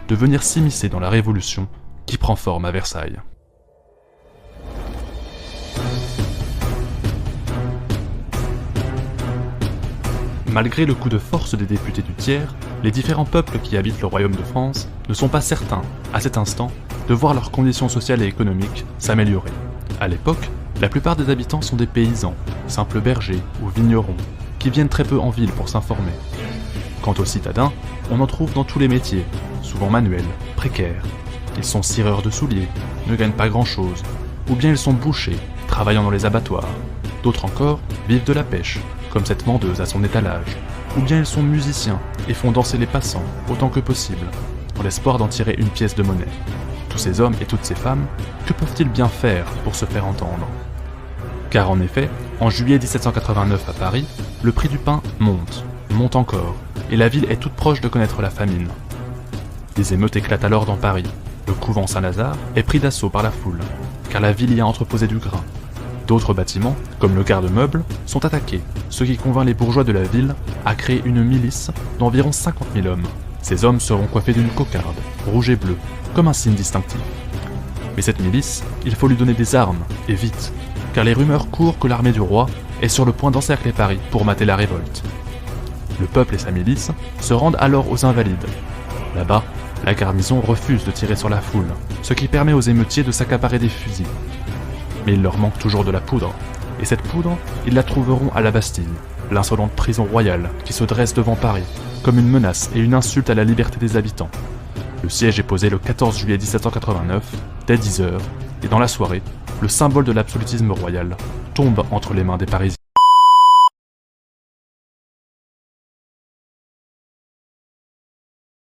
de venir s'immiscer dans la révolution qui prend forme à Versailles. Malgré le coup de force des députés du tiers, les différents peuples qui habitent le royaume de France ne sont pas certains, à cet instant, de voir leurs conditions sociales et économiques s'améliorer. À l'époque, la plupart des habitants sont des paysans, simples bergers ou vignerons, qui viennent très peu en ville pour s'informer. Quant aux citadins, on en trouve dans tous les métiers, souvent manuels, précaires. Ils sont cireurs de souliers, ne gagnent pas grand-chose, ou bien ils sont bouchers, travaillant dans les abattoirs. D'autres encore vivent de la pêche, comme cette vendeuse à son étalage, ou bien ils sont musiciens et font danser les passants autant que possible, dans l'espoir d'en tirer une pièce de monnaie. Tous ces hommes et toutes ces femmes, que peuvent-ils bien faire pour se faire entendre? Car en effet, en juillet 1789 à Paris, le prix du pain monte encore, et la ville est toute proche de connaître la famine. Des émeutes éclatent alors dans Paris. Le couvent Saint-Lazare est pris d'assaut par la foule, car la ville y a entreposé du grain. D'autres bâtiments, comme le garde-meuble, sont attaqués, ce qui convainc les bourgeois de la ville à créer une milice d'environ 50 000 hommes. Ces hommes seront coiffés d'une cocarde, rouge et bleue, comme un signe distinctif. Mais cette milice, il faut lui donner des armes, et vite, car les rumeurs courent que l'armée du roi est sur le point d'encercler Paris pour mater la révolte. Le peuple et sa milice se rendent alors aux Invalides. Là-bas, la garnison refuse de tirer sur la foule, ce qui permet aux émeutiers de s'accaparer des fusils. Mais il leur manque toujours de la poudre, et cette poudre, ils la trouveront à la Bastille, l'insolente prison royale qui se dresse devant Paris, comme une menace et une insulte à la liberté des habitants. Le siège est posé le 14 juillet 1789, dès 10 h, et dans la soirée, le symbole de l'absolutisme royal tombe entre les mains des Parisiens.